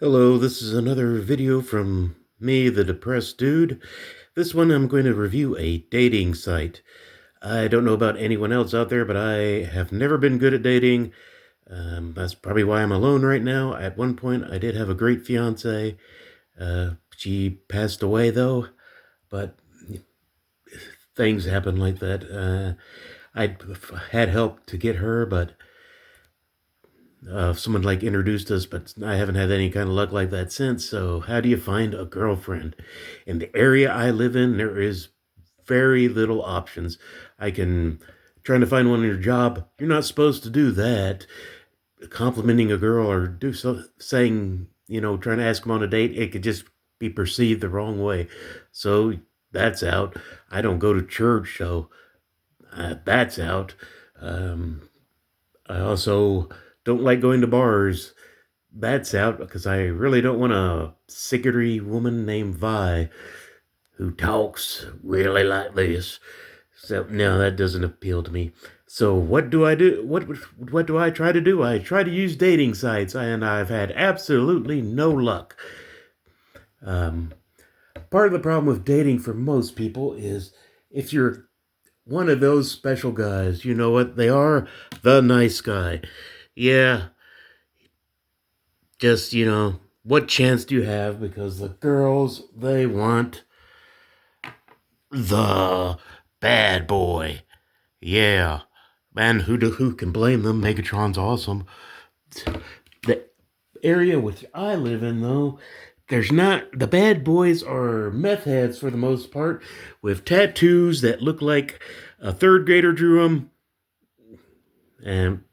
Hello, this is another video from me, the depressed dude. This one I'm going to review a dating site. I don't know about anyone else out there, but I have never been good at dating. That's probably why I'm alone right now. At one point, I did have a great fiance. She passed away though, but things happen like that. I had help to get her, but someone like introduced us, but I haven't had any kind of luck like that since. So, how do you find a girlfriend? In the area I live in, there is very little options. I can trying to find one in your job. You're not supposed to do that. Complimenting a girl or saying, trying to ask them on a date, it could just be perceived the wrong way. So that's out. I don't go to church, so that's out. Um, I also don't like going to bars. That's out because I really don't want a cigarette woman named Vi who talks really like this. So no, that doesn't appeal to me. So what do I do? What do I try to do? I try to use dating sites, and I've had absolutely no luck. Um, Part of the problem with dating for most people is if you're one of those special guys, you know what? They are the nice guy. Yeah, just, what chance do you have? Because the girls, they want the bad boy. Yeah. Man, who can blame them? Megatron's awesome. The area which I live in, though, there's not. The bad boys are meth heads for the most part, with tattoos that look like a third grader drew them, and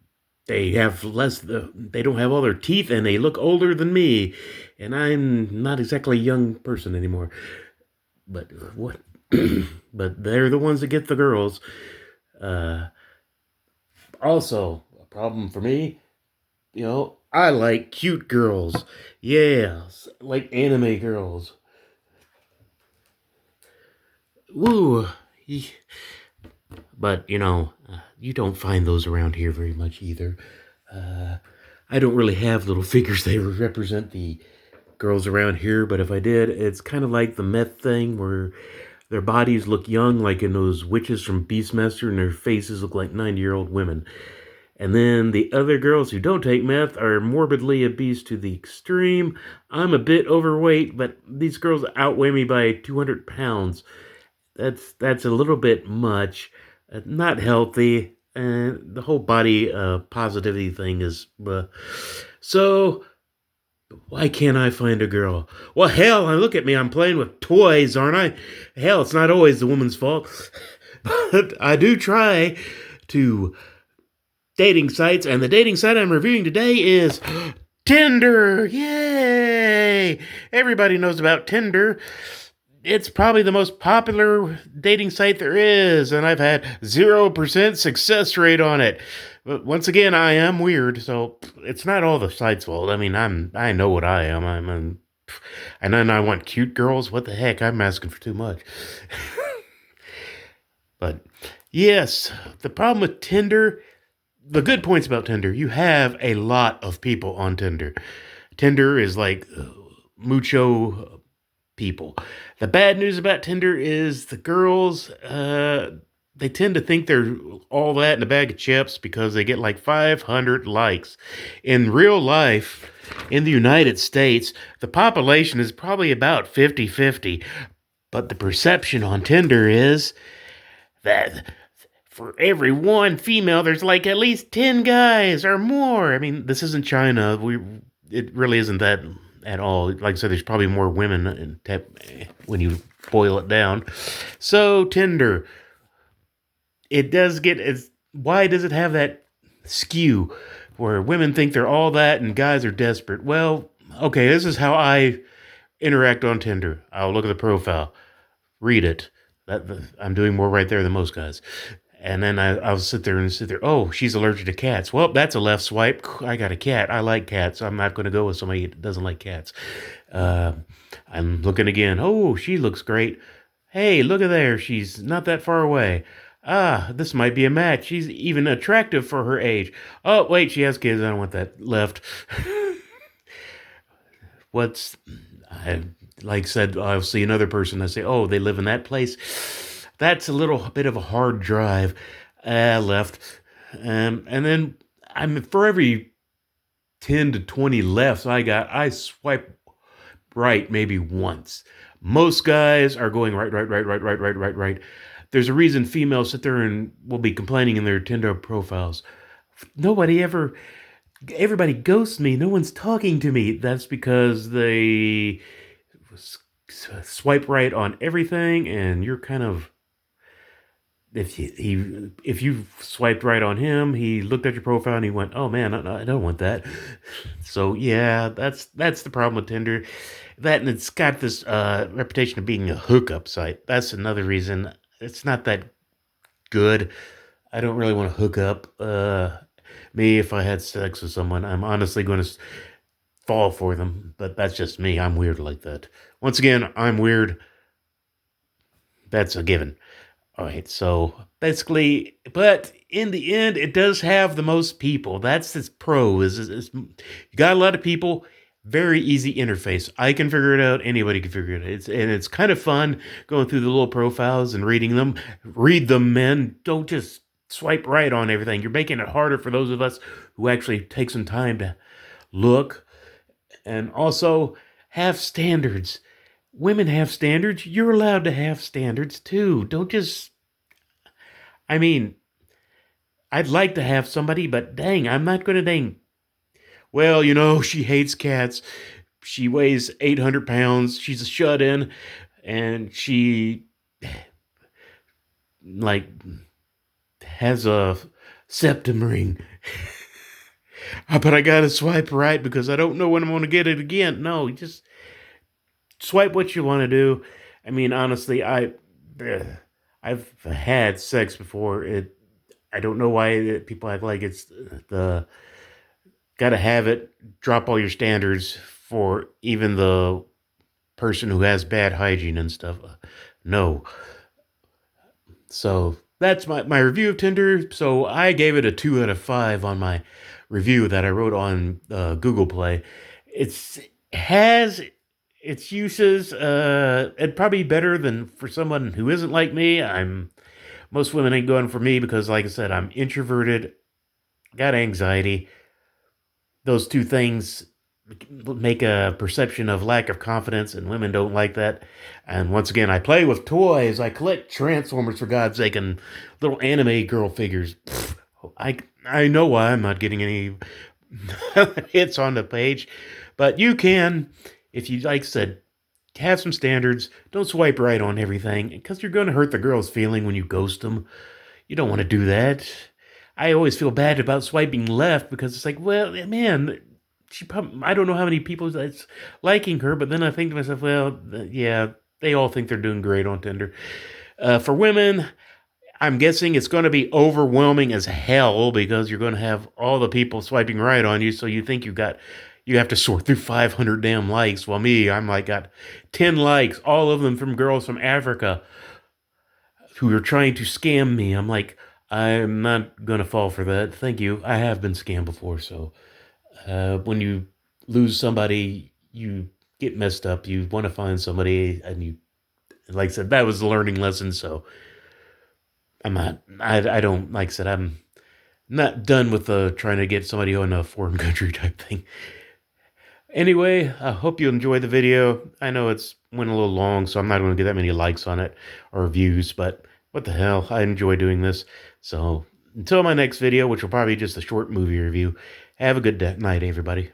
they have less. They don't have all their teeth, and they look older than me, and I'm not exactly a young person anymore. But what? But they're the ones that get the girls. Uh, Also, a problem for me, I like cute girls. Yeah, like anime girls. Woo. But, you don't find those around here very much either. Uh, I don't really have little figures that represent the girls around here, but if I did, it's kind of like the meth thing where their bodies look young, like in those witches from Beastmaster, and their faces look like 90-year-old women. And then the other girls who don't take meth are morbidly obese to the extreme. I'm a bit overweight, but these girls outweigh me by 200 pounds. That's a little bit much. Not healthy. And the whole body positivity thing is. So, why can't I find a girl? Well, hell, look at me. I'm playing with toys, aren't I? Hell, it's not always the woman's fault. But I do try to dating sites, and the dating site I'm reviewing today is Tinder. Yay! Everybody knows about Tinder. It's probably the most popular dating site there is, and I've had 0% success rate on it. But once again, I am weird, so it's not all the site's fault. I mean, I know what I am. And then I want cute girls. What the heck? I'm asking for too much. But yes, the problem with Tinder, the good points about Tinder, you have a lot of people on Tinder. Tinder is like mucho people. The bad news about Tinder is the girls, they tend to think they're all that in a bag of chips because they get like 500 likes. In real life, in the United States, the population is probably about 50-50. But the perception on Tinder is that for every one female, there's like at least 10 guys or more. I mean, this isn't China. It really isn't that at all. Like I said, there's probably more women when you boil it down. So Tinder, it does get. Why does it have that skew where women think they're all that and guys are desperate? Well, okay, this is how I interact on Tinder. I'll look at the profile, read it. I'm doing more right there than most guys. And then I'll sit there. Oh, she's allergic to cats. Well, that's a left swipe. I got a cat. I like cats. I'm not going to go with somebody that doesn't like cats. Uh, I'm looking again. Oh, she looks great. Hey, look at there. She's not that far away. Ah, this might be a match. She's even attractive for her age. Oh, wait, she has kids. I don't want that left. What's I like said, I'll see another person. I say, oh, they live in that place. That's a little bit of a hard drive. I left, and then I'm for every 10 to 20 lefts I swipe right maybe once. Most guys are going right, right, right, right, right, right, right, right. There's a reason females sit there and will be complaining in their Tinder profiles. Nobody ever, everybody ghosts me. No one's talking to me. That's because they swipe right on everything, and you're kind of if you swiped right on him, he looked at your profile and he went, "Oh man, I don't want that." So yeah, that's the problem with Tinder. That and it's got this reputation of being a hookup site. That's another reason it's not that good. I don't really want to hook up. Me, if I had sex with someone, I'm honestly going to fall for them. But that's just me. I'm weird like that. Once again, I'm weird. That's a given. All right, so basically, but in the end, it does have the most people. That's its pro. You got a lot of people, very easy interface. I can figure it out. Anybody can figure it out. It's kind of fun going through the little profiles and reading them. Read them, men. Don't just swipe right on everything. You're making it harder for those of us who actually take some time to look and also have standards. Women have standards. You're allowed to have standards too. Don't just, I mean, I'd like to have somebody, but dang, I'm not going to dang. Well, she hates cats. She weighs 800 pounds. She's a shut in. And she, like, has a septum ring. But I got to swipe right because I don't know when I'm going to get it again. No, you just swipe what you want to do. I mean, honestly, I've had sex before. I don't know why people act like it's the gotta have it. Drop all your standards for even the person who has bad hygiene and stuff. No. So that's my review of Tinder. So I gave it a 2 out of 5 on my review that I wrote on Google Play. It's has its uses. It probably better than for someone who isn't like me. Most women ain't going for me because, like I said, I'm introverted, got anxiety. Those two things make a perception of lack of confidence, and women don't like that. And once again, I play with toys. I collect Transformers, for God's sake, and little anime girl figures. I know why I'm not getting any hits on the page, but you can, if you, like I said, have some standards. Don't swipe right on everything because you're going to hurt the girl's feeling when you ghost them. You don't want to do that. I always feel bad about swiping left because it's like, well, man, I don't know how many people that's liking her, but then I think to myself, well, yeah, they all think they're doing great on Tinder. For women, I'm guessing it's going to be overwhelming as hell because you're going to have all the people swiping right on you, so you think you have to sort through 500 damn likes. Well, me, I'm like got 10 likes, all of them from girls from Africa who are trying to scam me. I'm like, I'm not gonna fall for that. Thank you. I have been scammed before, so when you lose somebody, you get messed up. You want to find somebody, and like I said, that was the learning lesson. So I'm not. I don't like I said. I'm not done with the trying to get somebody on a foreign country type thing. Anyway, I hope you enjoyed the video. I know it's went a little long, so I'm not going to get that many likes on it or views, but what the hell? I enjoy doing this. So until my next video, which will probably be just a short movie review, have a good night, everybody.